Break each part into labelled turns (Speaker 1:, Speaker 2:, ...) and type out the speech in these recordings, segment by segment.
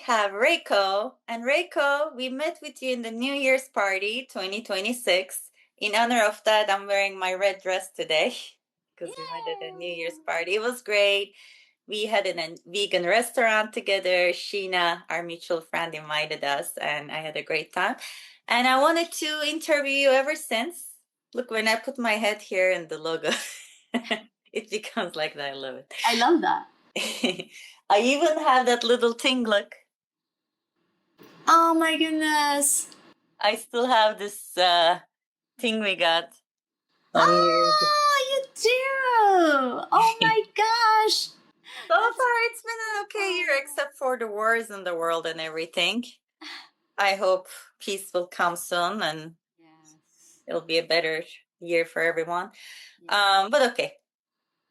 Speaker 1: have Reiko. And Reiko, we met with you in the New Year's party 2026. In honor of that, I'm wearing my red dress today because we went at a New Year's party. It was great. We had a vegan restaurant together. Sheena, our mutual friend, invited us, and I had a great time. And I wanted to interview you ever since. Look, when I put my head here in the logo, it becomes like that. I love it.
Speaker 2: I love that.
Speaker 1: I even have that little thing, look.
Speaker 2: Oh my goodness.
Speaker 1: I still have this thing we got.
Speaker 2: Oh, you do. Oh my gosh.
Speaker 1: So far, it's been an okay year, except for the wars in the world and everything. I hope peace will come soon and it'll be a better year for everyone. But okay,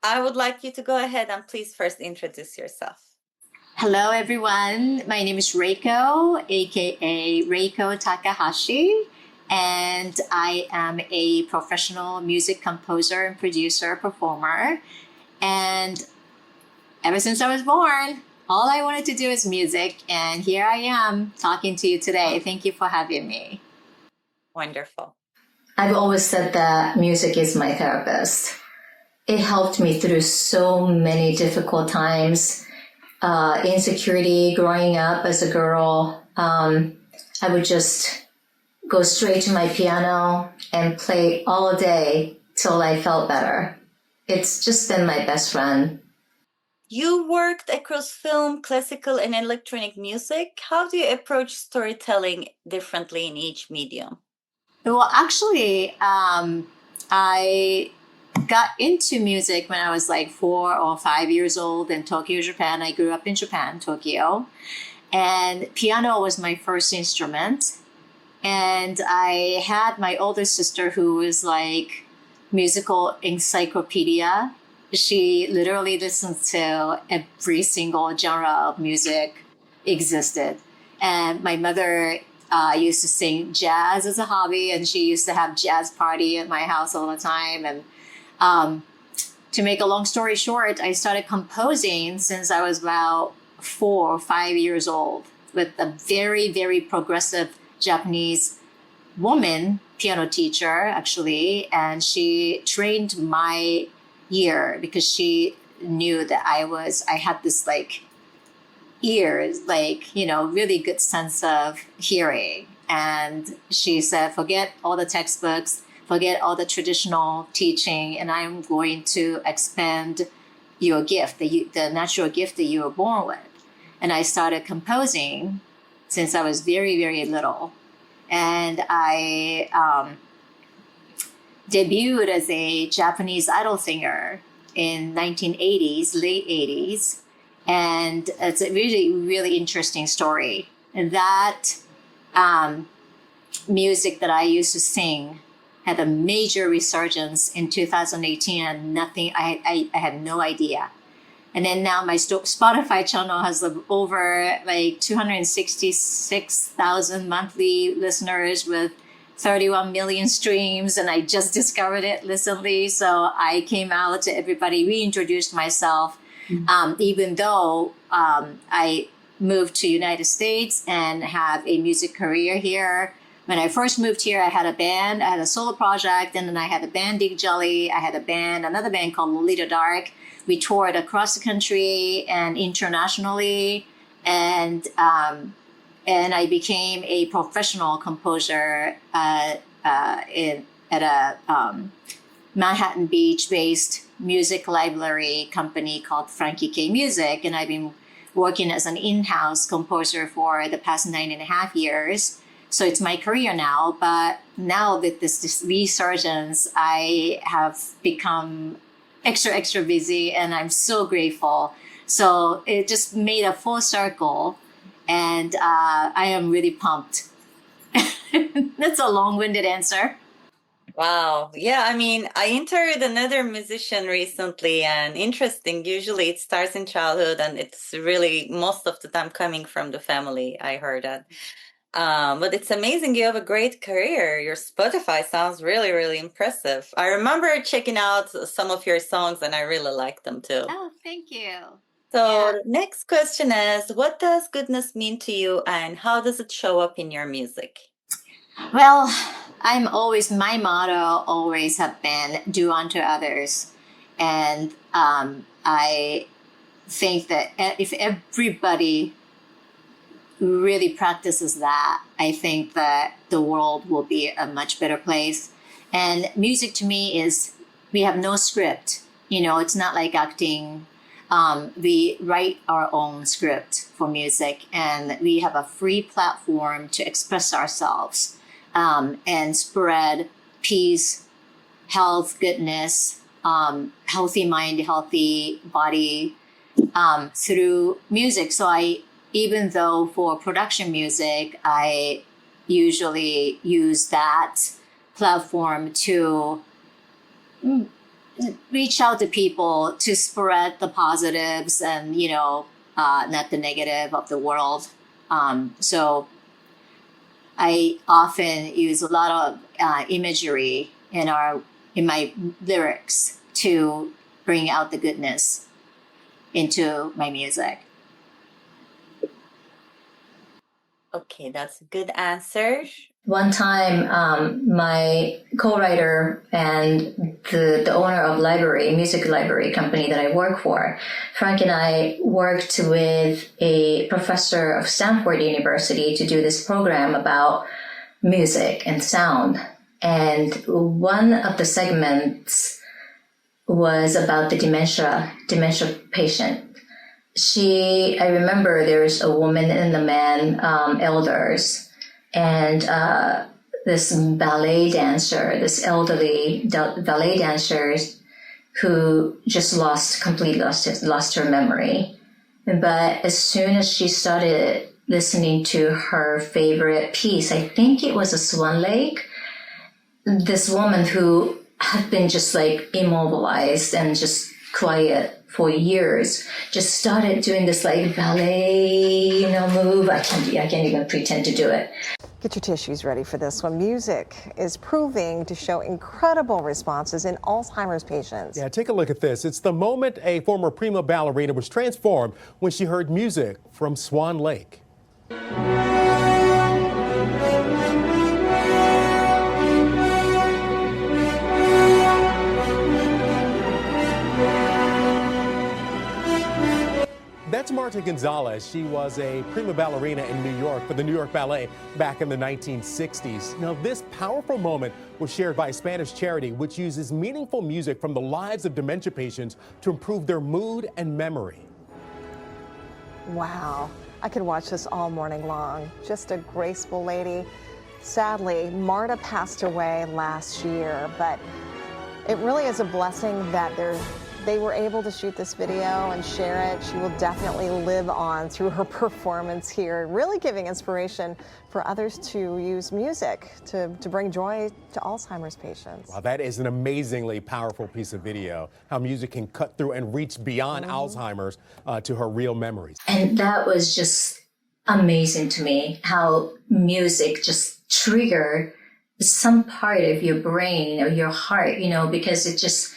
Speaker 1: I would like you to go ahead and please first introduce yourself.
Speaker 2: Hello, everyone. My name is Reiko, aka Reiko Takahashi, and I am a professional music composer and producer, performer. And ever since I was born, all I wanted to do is music, and here I am talking to you today. Thank you for having me.
Speaker 1: Wonderful.
Speaker 3: I've always said that music is my therapist. It helped me through so many difficult times. Insecurity, growing up as a girl. I would just go straight to my piano and play all day till I felt better. It's just been my best friend.
Speaker 1: You worked across film, classical, and electronic music. How do you approach storytelling differently in each medium?
Speaker 2: Well, actually, I got into music when I was like 4 or 5 years old in Tokyo, Japan. I grew up in Japan, Tokyo. And piano was my first instrument. And I had my older sister who was like musical encyclopedia. She literally listened to every single genre of music existed. And my mother used to sing jazz as a hobby, and she used to have jazz party at my house all the time. And to make a long story short, I started composing since I was about 4 or 5 years old with a very, very progressive Japanese woman piano teacher, actually. And she trained my ear because she knew that I had this like ears, like, you know, really good sense of hearing. And she said, forget all the textbooks, forget all the traditional teaching, and I'm going to expand your gift, the natural gift that you were born with. And I started composing since I was very, very little. And I debuted as a Japanese idol singer in 1980s, late 80s. And it's a really, really interesting story. And that music that I used to sing had a major resurgence in 2018, and I had no idea. And then now my Spotify channel has over like 266,000 monthly listeners with 31 million streams. And I just discovered it recently. So I came out to everybody, reintroduced myself, even though I moved to United States and have a music career here. When I first moved here, I had a band, I had a solo project, and then I had a band, Dig Jelly. I had another band called Lolita Dark. We toured across the country and internationally, and I became a professional composer at a Manhattan Beach-based music library company called Frankie K Music, and I've been working as an in-house composer for the past 9.5 years. So it's my career now, but now with this resurgence, I have become extra busy, and I'm so grateful. So it just made a full circle, and I am really pumped. That's a long-winded answer.
Speaker 1: Wow. Yeah, I mean, I interviewed another musician recently, and interesting. Usually it starts in childhood, and it's really most of the time coming from the family. I heard that. But it's amazing. You have a great career. Your Spotify sounds really, really impressive. I remember checking out some of your songs, and I really like them too.
Speaker 2: Oh, thank you.
Speaker 1: So next question is, what does goodness mean to you and how does it show up in your music?
Speaker 2: Well, my motto always have been do unto others. And I think that if everybody really practices that, I think that the world will be a much better place. And music to me is, we have no script. It's not like acting. We write our own script for music, and we have a free platform to express ourselves and spread peace, health, goodness, healthy mind, healthy body through music. So even though for production music, I usually use that platform to reach out to people, to spread the positives and, not the negative of the world. So I often use a lot of imagery in my lyrics to bring out the goodness into my music.
Speaker 1: Okay, that's a good answer.
Speaker 3: One time, my co-writer and the owner of music library company that I work for, Frank and I worked with a professor of Stanford University to do this program about music and sound. And one of the segments was about the dementia patient. I remember there's a woman and a man, elders, and this ballet dancer, this elderly ballet dancer who just lost her memory. But as soon as she started listening to her favorite piece, I think it was a Swan Lake, this woman who had been just like immobilized and just quiet for years, just started doing this like ballet, move. I can't even pretend to do it.
Speaker 4: Get your tissues ready for this one. Music is proving to show incredible responses in Alzheimer's patients.
Speaker 5: Yeah, take a look at this. It's the moment a former prima ballerina was transformed when she heard music from Swan Lake. That's Marta Gonzalez. She was a prima ballerina in New York for the New York Ballet back in the 1960s. Now, this powerful moment was shared by a Spanish charity which uses meaningful music from the lives of dementia patients to improve their mood and memory.
Speaker 4: Wow, I could watch this all morning long. Just a graceful lady. Sadly, Marta passed away last year, but it really is a blessing that they were able to shoot this video and share it. She will definitely live on through her performance here, really giving inspiration for others to use music to bring joy to Alzheimer's patients.
Speaker 5: Wow, that is an amazingly powerful piece of video, how music can cut through and reach beyond Alzheimer's to her real memories.
Speaker 3: And that was just amazing to me, how music just triggered some part of your brain or your heart, because it just,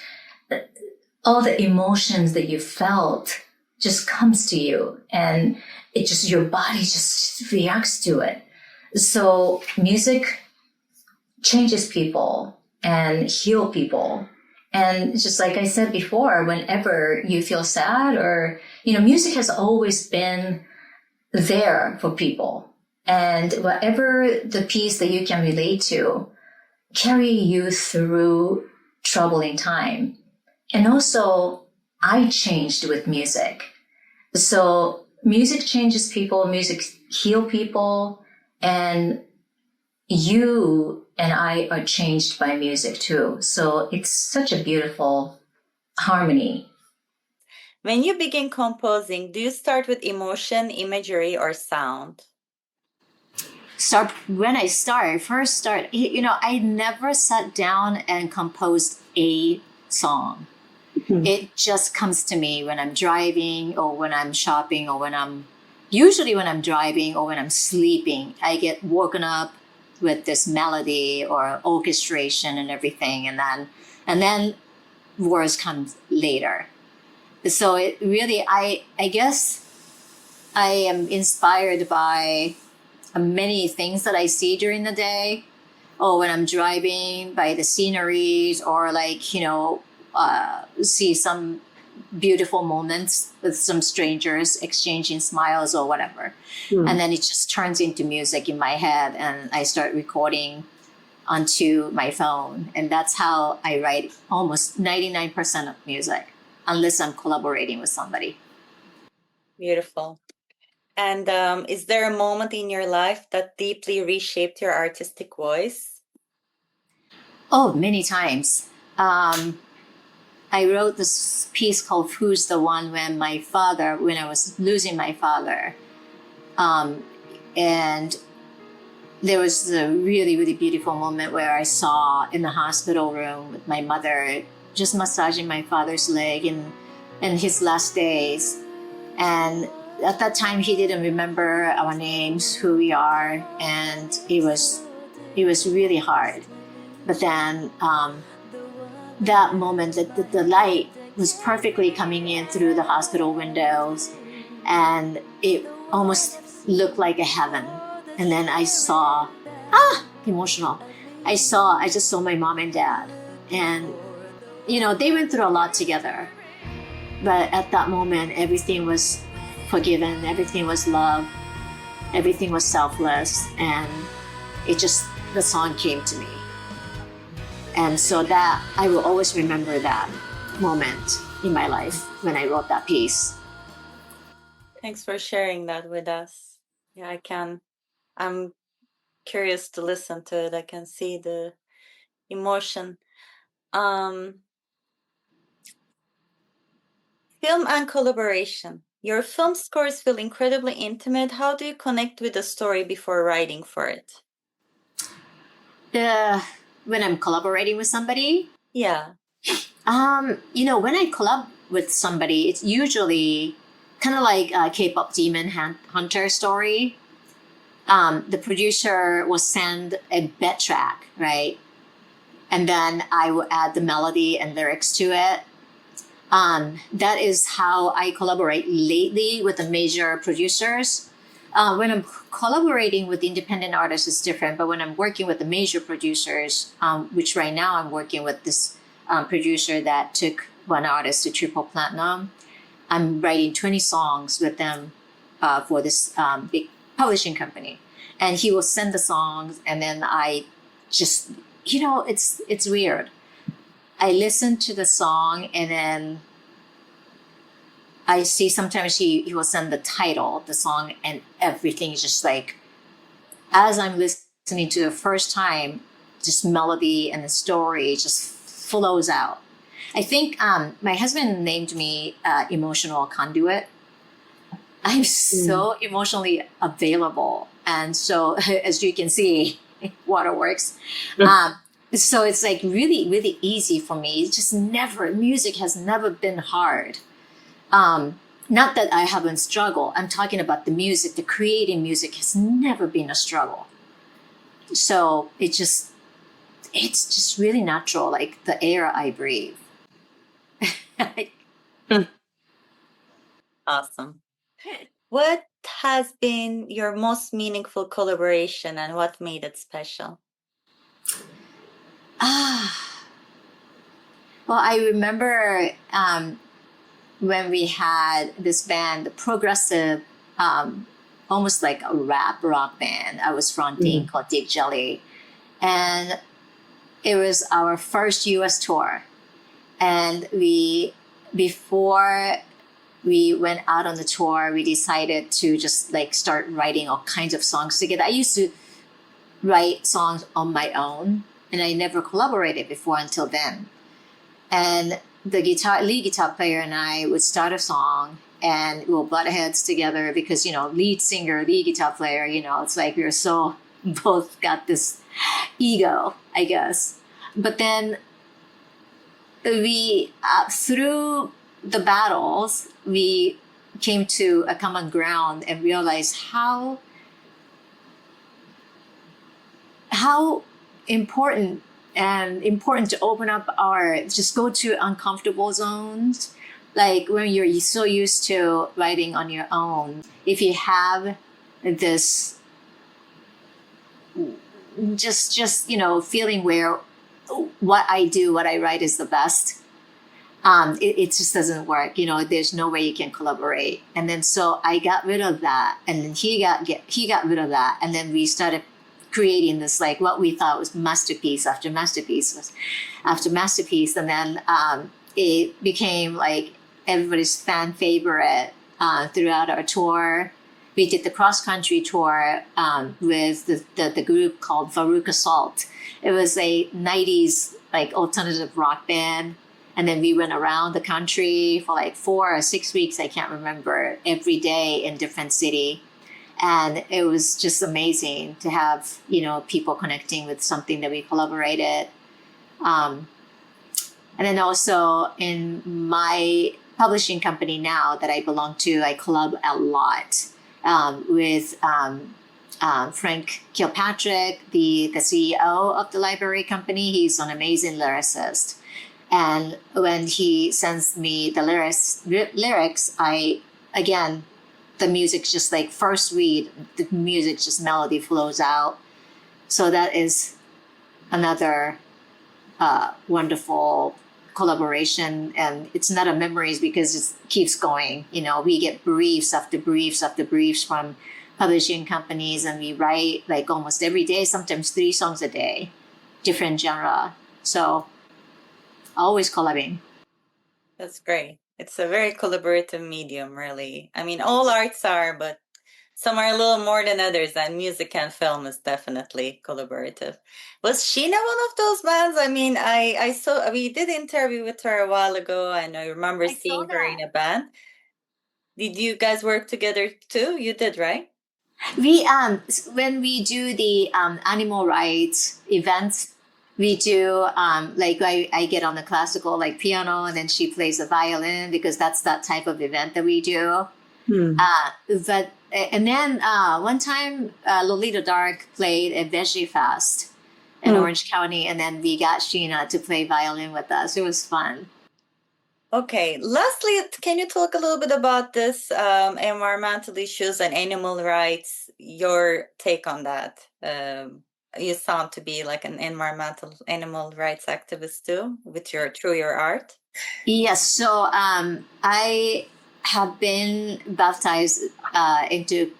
Speaker 3: all the emotions that you felt just comes to you, and your body just reacts to it. So music changes people and heal people. And just like I said before, whenever you feel sad or, music has always been there for people. And whatever the piece that you can relate to carry you through troubling time. And also, I changed with music. So music changes people, music heal people, and you and I are changed by music too. So it's such a beautiful harmony.
Speaker 1: When you begin composing, do you start with emotion, imagery, or sound?
Speaker 2: When I first start, I never sat down and composed a song. It just comes to me when I'm driving or when I'm shopping or usually when I'm driving or when I'm sleeping. I get woken up with this melody or orchestration and everything, and then words come later. So it really, I guess I am inspired by many things that I see during the day, or when I'm driving, by the sceneries, or like, see some beautiful moments with some strangers exchanging smiles or whatever. And then it just turns into music in my head, and I start recording onto my phone. And that's how I write almost 99% of music, unless I'm collaborating with somebody.
Speaker 1: Beautiful. And is there a moment in your life that deeply reshaped your artistic voice?
Speaker 2: Oh, many times. I wrote this piece called Who's the One when I was losing my father. And there was a really, really beautiful moment where I saw in the hospital room with my mother just massaging my father's leg in his last days. And at that time, he didn't remember our names, who we are, and it was really hard. But then that moment, the light was perfectly coming in through the hospital windows, and it almost looked like a heaven. And then I saw, emotional. I just saw my mom and dad, and they went through a lot together. But at that moment, everything was forgiven, everything was love, everything was selfless, and the song came to me. And so that I will always remember that moment in my life when I wrote that piece.
Speaker 1: Thanks for sharing that with us. Yeah, I'm curious to listen to it. I can see the emotion. Film and collaboration. Your film scores feel incredibly intimate. How do you connect with the story before writing for it?
Speaker 2: When I'm collaborating with somebody,
Speaker 1: Yeah.
Speaker 2: when I collab with somebody, it's usually kind of like a K-pop Demon Hunter story. The producer will send a bed track, right? And then I will add the melody and lyrics to it. That is how I collaborate lately with the major producers. When I'm collaborating with independent artists, it's different. But when I'm working with the major producers, which right now I'm working with this producer that took one artist to triple platinum, I'm writing 20 songs with them for this big publishing company. And he will send the songs, and then I just, it's weird. I listen to the song, and then I see sometimes he will send the title of the song, and everything is just like, as I'm listening to the first time, just melody and the story just flows out. I think my husband named me emotional conduit. I'm so emotionally available. And so, as you can see, waterworks. So it's like really, really easy for me. It's just music has never been hard. Not that I haven't struggled. I'm talking about the music. The creating music has never been a struggle. So it's just really natural, like the air I breathe.
Speaker 1: Awesome. What has been your most meaningful collaboration, and what made it special?
Speaker 2: Well, I remember when we had this band, progressive, almost like a rap rock band I was fronting called Dig Jelly. And it was our first US tour. And before we went out on the tour, we decided to just like start writing all kinds of songs together. I used to write songs on my own, and I never collaborated before until then. And the lead guitar player and I would start a song, and we'll butt heads together because, lead singer, lead guitar player, it's like we're so both got this ego, I guess. But then we, through the battles, we came to a common ground and realized how important to open up just go to uncomfortable zones, like when you're so used to writing on your own, if you have this just feeling where what I write is the best, it just doesn't work. There's no way you can collaborate. And then so I got rid of that, and then he got rid of that, and then we started creating this, like, what we thought was masterpiece after masterpiece after masterpiece, and then it became like everybody's fan favorite throughout our tour. We did the cross country tour with the group called Farouk Assault. It was a 90s like alternative rock band. And then we went around the country for like 4 or 6 weeks, I can't remember, every day in different city. And it was just amazing to have, people connecting with something that we collaborated. And then also in my publishing company now that I belong to, I collab a lot with Frank Kilpatrick, the CEO of the library company. He's an amazing lyricist. And when he sends me the lyrics, the music just like first read, the music just melody flows out. So that is another wonderful collaboration. And it's not a memories because it keeps going. We get briefs after briefs after briefs from publishing companies, and we write like almost every day, sometimes 3 songs a day, different genre. So always collabing.
Speaker 1: That's great. It's a very collaborative medium, really. I mean, all arts are, but some are a little more than others, and music and film is definitely collaborative. Was Sheena one of those bands? I mean, I saw, we did an interview with her a while ago, and I remember seeing her in a band. Did you guys work together too? You did, right?
Speaker 2: We when we do the animal rights events, we do like I get on the classical like piano, and then she plays the violin, because that's that type of event that we do. But and then one time Lolita Dark played at Veggie Fest in Orange County, and then we got Sheena to play violin with us. It was fun.
Speaker 1: Okay. Lastly, can you talk a little bit about this environmental issues and animal rights? Your take on that? You sound to be like an environmental animal rights activist too, through your art.
Speaker 2: Yes. So I have been baptized into.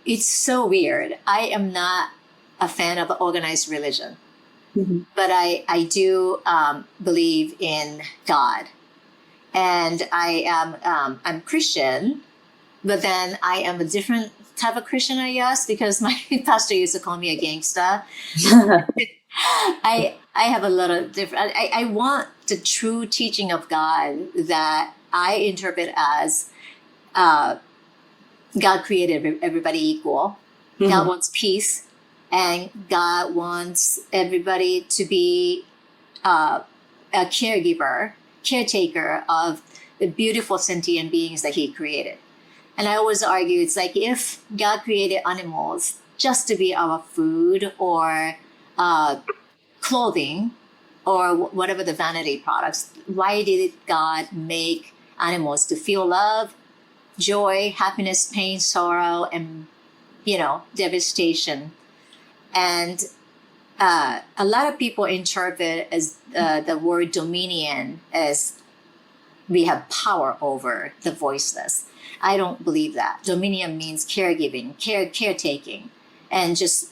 Speaker 2: It's so weird. I am not a fan of organized religion. But I do believe in God, and I'm Christian, but then I am a different type of Christian, I guess, because my pastor used to call me a gangsta. I have a lot of different. I want the true teaching of God that I interpret as God created everybody equal. God wants peace. And God wants everybody to be a caretaker of the beautiful sentient beings that He created. And I always argue, it's like, if God created animals just to be our food or clothing or whatever the vanity products, why did God make animals to feel love, joy, happiness, pain, sorrow, and devastation? And a lot of people interpret as the word dominion as we have power over the voiceless. I don't believe that. Dominion means caregiving, caretaking, and just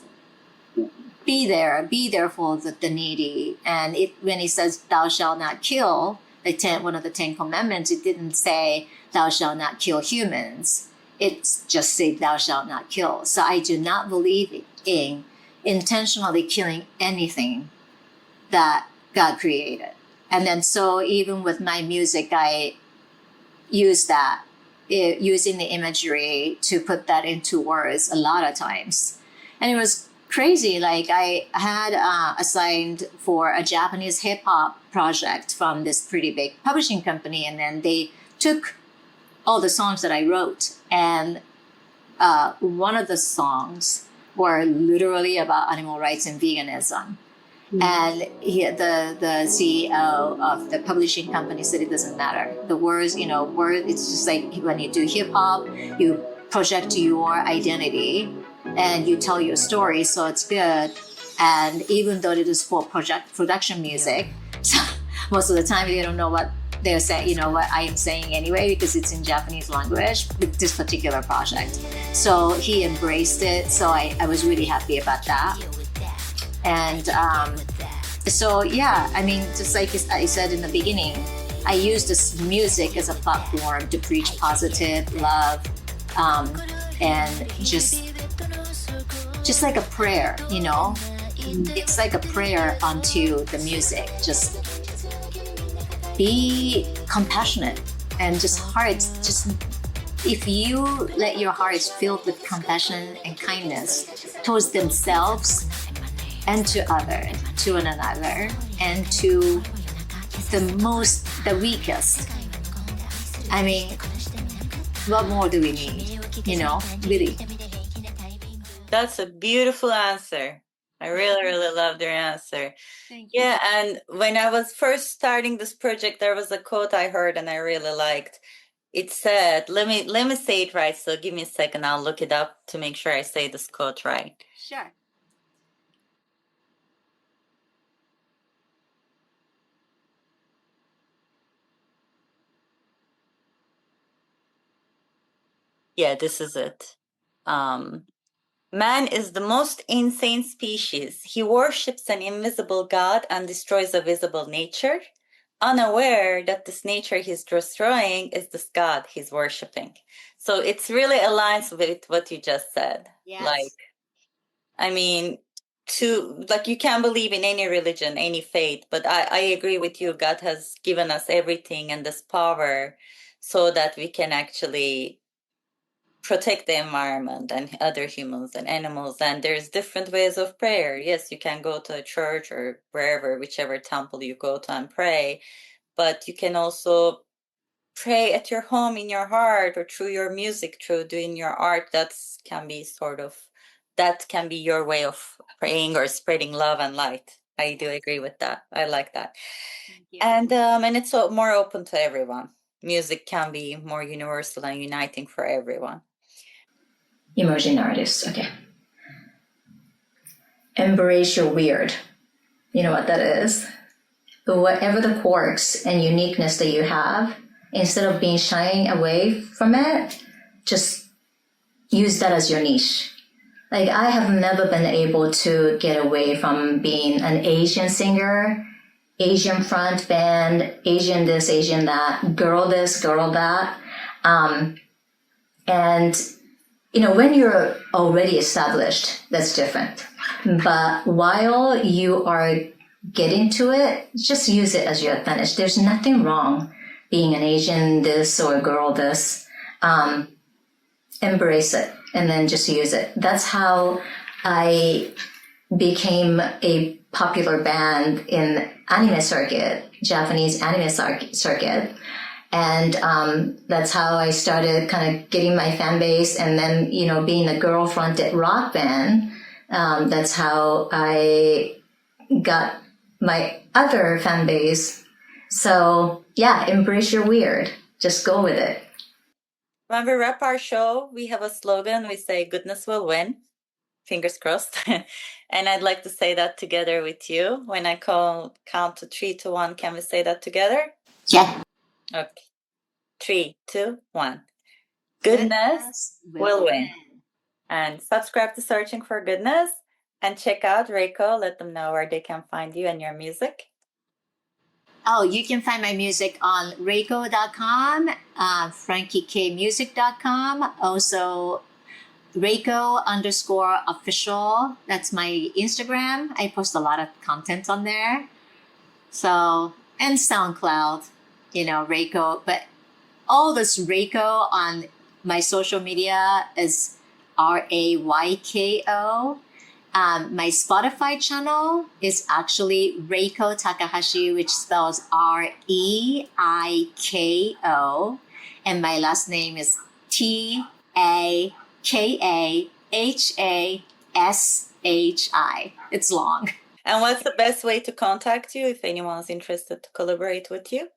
Speaker 2: be there for the needy. And when He says, "Thou shalt not kill," one of the 10 Commandments, it didn't say, "Thou shalt not kill humans." It just said, "Thou shalt not kill." So I do not believe in intentionally killing anything that God created. And then so even with my music, I use that, using the imagery to put that into words a lot of times. And it was crazy. Like, I had assigned for a Japanese hip hop project from this pretty big publishing company, and then they took all the songs that I wrote, and one of the songs were literally about animal rights and veganism. And the CEO of the publishing company said it doesn't matter. The words, it's just like when you do hip hop, you project your identity and you tell your story, so it's good. And even though it is for production music, so most of the time they don't know what they're saying, what I am saying anyway, because it's in Japanese language with this particular project. So he embraced it. So I was really happy about that. And so, yeah, I mean, just like I said in the beginning, I use this music as a platform to preach positive love, and just like a prayer, It's like a prayer onto the music. Just be compassionate and if you let your hearts filled with compassion and kindness towards themselves and to one another, and to the weakest. I mean, what more do we need? Really.
Speaker 1: That's a beautiful answer. I really, really loved your answer.
Speaker 2: Thank you.
Speaker 1: Yeah, and when I was first starting this project, there was a quote I heard and I really liked. It said, let me say it right, so give me a second, I'll look it up to make sure I say this quote right.
Speaker 2: Sure.
Speaker 1: Yeah, this is it. Man is the most insane species. He worships an invisible God and destroys a visible nature, unaware that this nature he's destroying is this God he's worshiping. So it's really aligns with what you just said.
Speaker 2: Yes.
Speaker 1: Like, I mean, you can't believe in any religion, any faith, but I agree with you. God has given us everything and this power so that we can actually protect the environment and other humans and animals. And there's different ways of prayer. Yes, you can go to a church or wherever, whichever temple you go to and pray, but you can also pray at your home, in your heart, or through your music, through doing your art. That can be your way of praying or spreading love and light. I do agree with that. I like that.
Speaker 2: Thank you.
Speaker 1: And it's more open to everyone. Music can be more universal and uniting for everyone.
Speaker 3: Emerging artists, okay. Embrace your weird. You know what that is? Whatever the quirks and uniqueness that you have, instead of being shying away from it, just use that as your niche. Like, I have never been able to get away from being an Asian singer, Asian front band, Asian this, Asian that, girl this, girl that. And when you're already established, that's different. But while you are getting to it, just use it as your advantage. There's nothing wrong being an Asian this or a girl this. Embrace it and then just use it. That's how I became a popular band in anime circuit, Japanese anime circuit. And that's how I started kind of getting my fan base. And then, being a girl-fronted rock band, that's how I got my other fan base. So, yeah, embrace your weird. Just go with it.
Speaker 1: When we wrap our show, we have a slogan. We say, goodness will win. Fingers crossed. And I'd like to say that together with you. When I count to 3, 2, 1, can we say that together?
Speaker 2: Yeah.
Speaker 1: Okay. 3, 2, 1. Goodness will win. And subscribe to Searching for Goodness and check out Reiko. Let them know where they can find you and your music.
Speaker 2: Oh, you can find my music on Reiko.com, FrankieKmusic.com, also Reiko_official. That's my Instagram. I post a lot of content on there. So, and SoundCloud, Reiko. But all this Reiko on my social media is RAYKO. My Spotify channel is actually Reiko Takahashi, which spells REIKO. And my last name is TAKAHASHI. It's long.
Speaker 1: And what's the best way to contact you if anyone's interested to collaborate with you?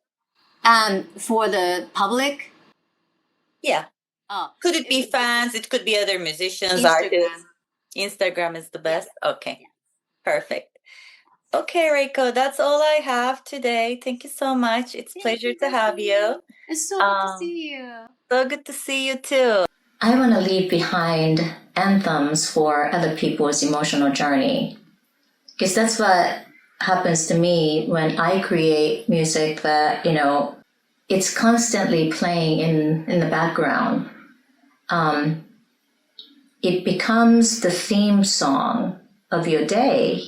Speaker 2: For the public?
Speaker 1: Yeah.
Speaker 2: Oh,
Speaker 1: Could it be fans? It could be other musicians,
Speaker 2: Instagram.
Speaker 1: artists. Instagram is the best? Okay. Perfect. Okay, Reiko, that's all I have today. Thank you so much. It's a pleasure to have you.
Speaker 2: It's so good to see you.
Speaker 1: So good to see you too.
Speaker 3: I want to leave behind anthems for other people's emotional journey. Because that's what happens to me when I create music that, it's constantly playing in the background. It becomes the theme song of your day.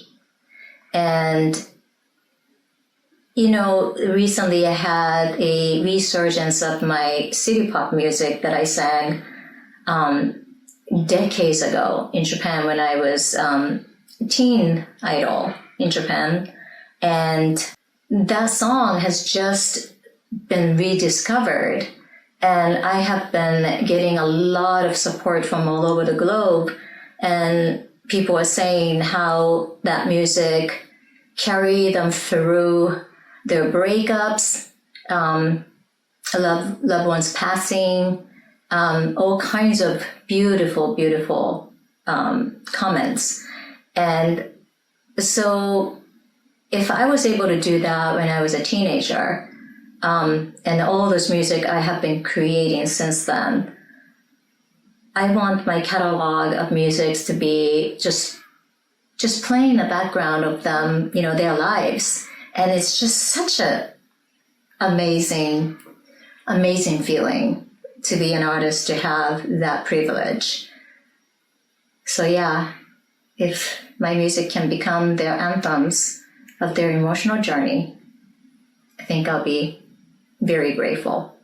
Speaker 3: And, recently I had a resurgence of my city pop music that I sang decades ago in Japan when I was teen idol in Japan. And that song has just been rediscovered. And I have been getting a lot of support from all over the globe. And people are saying how that music carried them through their breakups, loved ones passing, all kinds of beautiful, beautiful comments. And so if I was able to do that when I was a teenager, and all this music I have been creating since then, I want my catalog of musics to be just playing in the background of them, their lives. And it's just such a amazing feeling to be an artist, to have that privilege. So yeah, if my music can become their anthems of their emotional journey, I think I'll be very grateful.